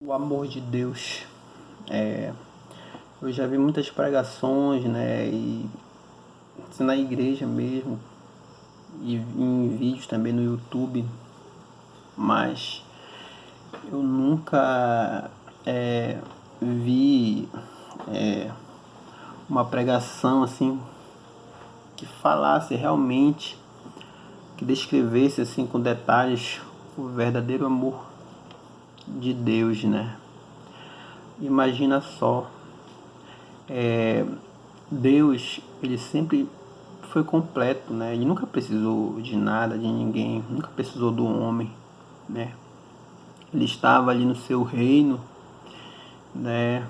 O amor de Deus. Eu já vi muitas pregações, né? E na igreja mesmo, e em vídeos também no YouTube, mas eu nunca vi uma pregação assim que falasse realmente, que descrevesse assim com detalhes o verdadeiro amor de Deus, né? Imagina só, Deus, ele sempre foi completo, né? Ele nunca precisou de nada, de ninguém, nunca precisou do homem, né? Ele estava ali no seu reino, né?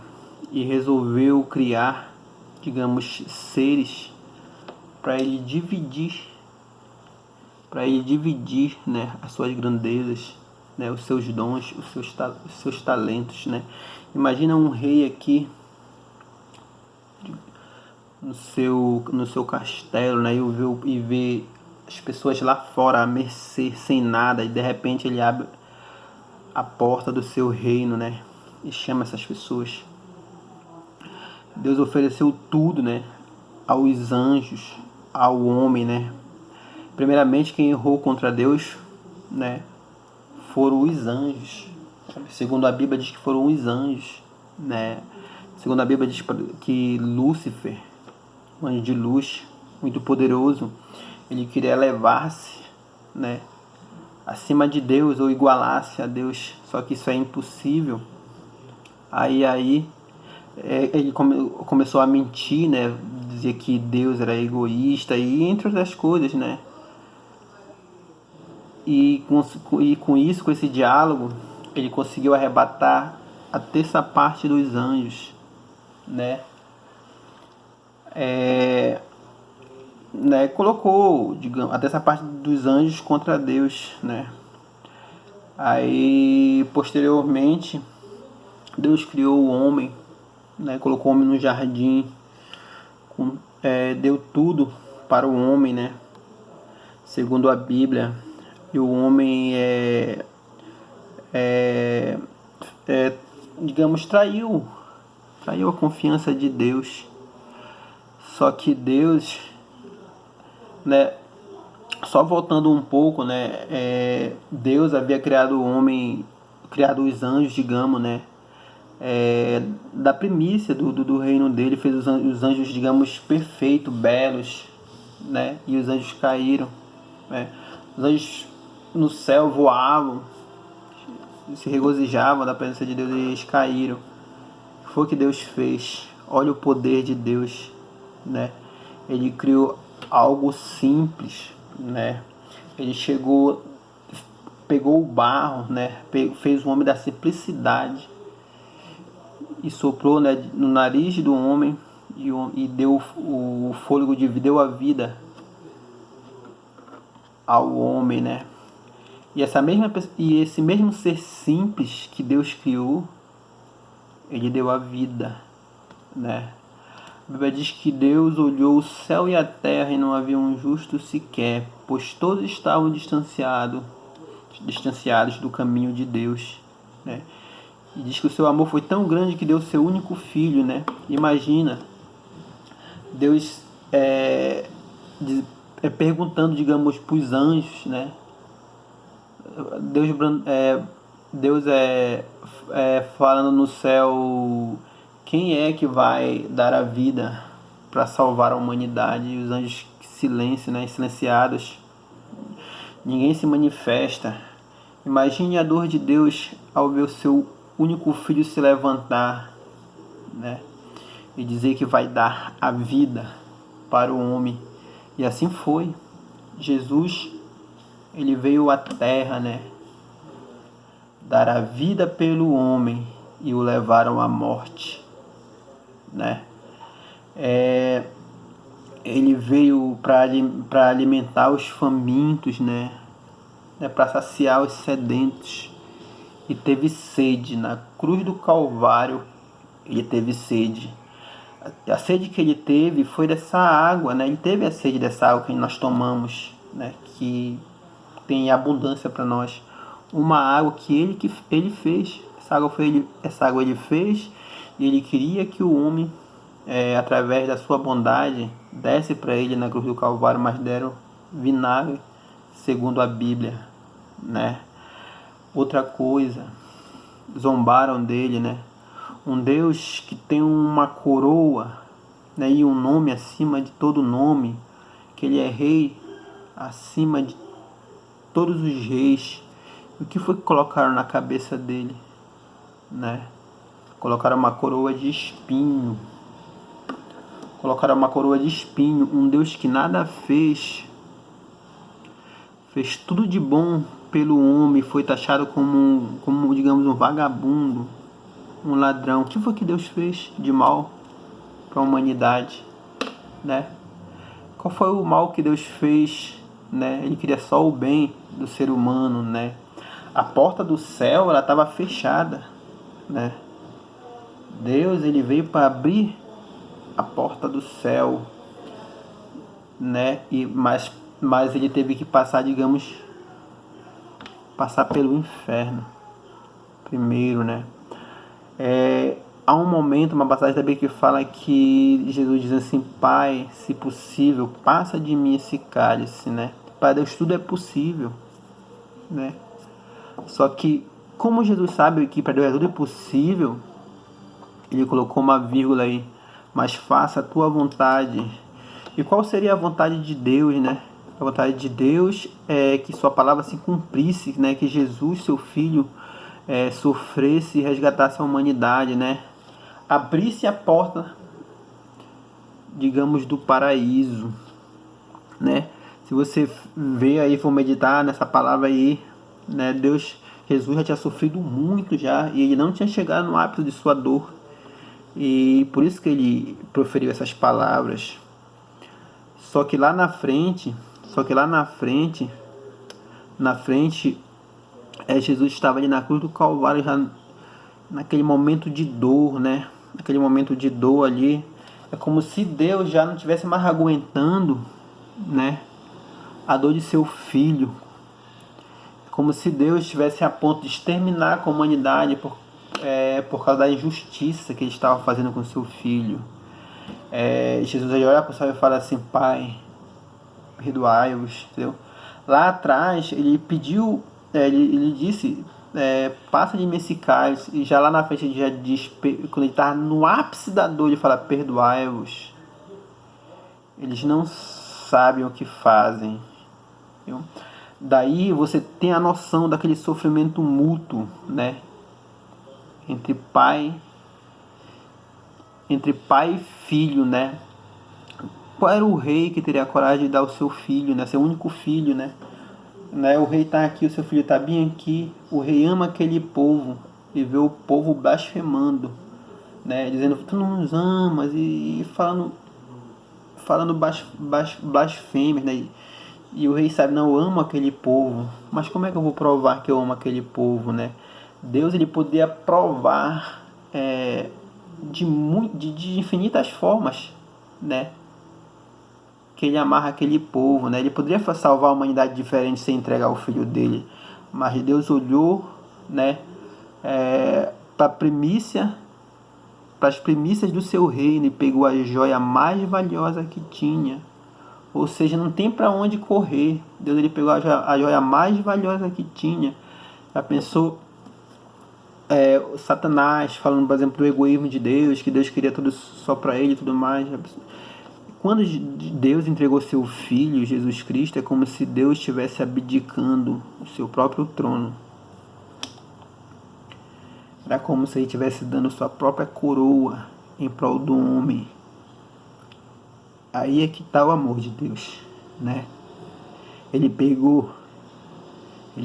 E resolveu criar, digamos, seres para ele dividir, né? As suas grandezas, né? Os seus dons, os seus talentos, né? Imagina um rei aqui no seu castelo, né? E ver as pessoas lá fora à mercê, sem nada, e de repente ele abre a porta do seu reino, né? E chama essas pessoas. Deus ofereceu tudo, né? Aos anjos, ao homem, né? Primeiramente, quem errou contra Deus, né? Foram os anjos. Segundo a Bíblia diz que foram os anjos, né? Segundo a Bíblia diz que Lúcifer, um anjo de luz, muito poderoso, ele queria elevar-se, né, acima de Deus ou igualar-se a Deus, só que isso é impossível. Ele começou a mentir, né, dizia que Deus era egoísta e entre outras coisas, né. Com isso, com esse diálogo, ele conseguiu arrebatar a terça parte dos anjos, né. Colocou, digamos, até essa parte dos anjos contra Deus, né? Aí, posteriormente, Deus criou o homem, né? Colocou o homem no jardim, deu tudo para o homem, né? Segundo a Bíblia, e o homem é, digamos, traiu a confiança de Deus. Só que Deus, né? Só voltando um pouco, né? Deus havia criado o homem, criado os anjos, digamos, né? Da primícia do reino dele, fez os anjos, digamos, perfeitos, belos, né? E os anjos caíram, né? Os anjos no céu voavam, se regozijavam da presença de Deus e eles caíram. O que foi que Deus fez? Olha o poder de Deus, né? Ele criou algo simples, né? Ele pegou o barro, né? Fez o homem da simplicidade e soprou, né, no nariz do homem e deu o fôlego de vida, deu a vida ao homem, né? E esse mesmo ser simples que Deus criou, ele deu a vida, né? A Bíblia diz que Deus olhou o céu e a terra e não havia um justo sequer, pois todos estavam distanciados do caminho de Deus, né? E diz que o seu amor foi tão grande que deu seu único filho, né? Imagina, Deus perguntando, digamos, para os anjos, né? Deus, Deus falando no céu, quem é que vai dar a vida para salvar a humanidade? E os anjos silêncio, né? Silenciados, ninguém se manifesta. Imagine a dor de Deus ao ver o seu único filho se levantar, né? E dizer que vai dar a vida para o homem. E assim foi. Jesus, ele veio à terra, né? Dar a vida pelo homem e o levaram à morte, né? Ele veio para alimentar os famintos, né? Para saciar os sedentos. E teve sede na cruz do Calvário. Ele teve sede. A sede que ele teve foi dessa água, né? Ele teve a sede dessa água que nós tomamos, né? Que tem abundância para nós. Uma água que ele fez. Essa água ele fez, e ele queria que o homem, através da sua bondade, desse para ele na cruz do Calvário, mas deram vinagre, segundo a Bíblia, né? Outra coisa, zombaram dele, né? Um Deus que tem uma coroa, né, e um nome acima de todo nome, que ele é rei acima de todos os reis. O que foi que colocaram na cabeça dele, né? Colocaram uma coroa de espinho. Colocaram uma coroa de espinho. Um Deus que nada fez, fez tudo de bom pelo homem, foi taxado como digamos, um vagabundo, um ladrão. O que foi que Deus fez de mal para a humanidade, né? Qual foi o mal que Deus fez, né? Ele queria só o bem do ser humano, né? A porta do céu, ela estava fechada, né? Deus, ele veio para abrir a porta do céu, né? Mas ele teve que passar, digamos, passar pelo inferno primeiro, né? Há um momento, uma passagem também que fala que Jesus diz assim: Pai, se possível, passa de mim esse cálice, né? Para Deus tudo é possível, né? Só que, como Jesus sabe que para Deus tudo é possível, ele colocou uma vírgula aí: mas faça a tua vontade. E qual seria a vontade de Deus, né? A vontade de Deus é que sua palavra se cumprisse, né? Que Jesus, seu Filho, sofresse e resgatasse a humanidade, né? Abrisse a porta, digamos, do paraíso, né? Se você ver aí, for meditar nessa palavra aí, né? Jesus já tinha sofrido muito já, e ele não tinha chegado no ápice de sua dor. E por isso que ele proferiu essas palavras. Só que lá na frente, Jesus estava ali na cruz do Calvário, já naquele momento de dor, né? Naquele momento de dor ali, é como se Deus já não tivesse mais aguentando, né, a dor de seu filho. É como se Deus estivesse a ponto de exterminar a humanidade por causa da injustiça que ele estava fazendo com seu filho. Jesus olha para o céu e fala assim: Pai, perdoai-os, entendeu? Lá atrás ele pediu, ele disse: passa de mim esse cálice. E já lá na frente ele já diz, quando ele está no ápice da dor, ele fala: perdoai-os, eles não sabem o que fazem, entendeu? Daí você tem a noção daquele sofrimento mútuo, né, entre pai e filho, né? Qual era o rei que teria a coragem de dar o seu filho, né, seu único filho, né? O rei está aqui, o seu filho está bem aqui. O rei ama aquele povo e vê o povo blasfemando, né? Dizendo: tu não nos amas, e falando blasfêmias, né? E o rei sabe: não, eu amo aquele povo, mas como é que eu vou provar que eu amo aquele povo, né? Deus, ele podia provar de infinitas formas, né, que ele amarra aquele povo, né? Ele poderia salvar a humanidade diferente sem entregar o filho dele, mas Deus olhou, né, para as primícias do seu reino, e pegou a joia mais valiosa que tinha. Ou seja, não tem para onde correr. Deus, ele pegou a joia mais valiosa que tinha. Já pensou Satanás falando, por exemplo, do egoísmo de Deus, que Deus queria tudo só para ele e tudo mais? Quando Deus entregou seu Filho, Jesus Cristo, é como se Deus estivesse abdicando o seu próprio trono. Era como se ele estivesse dando sua própria coroa em prol do homem. Aí é que está o amor de Deus, né? Ele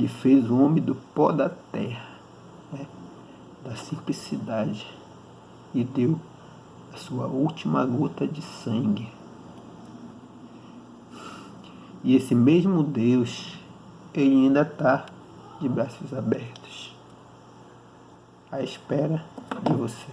fez o homem do pó da terra, né, da simplicidade, e deu a sua última gota de sangue. E esse mesmo Deus, ele ainda está de braços abertos, à espera de você.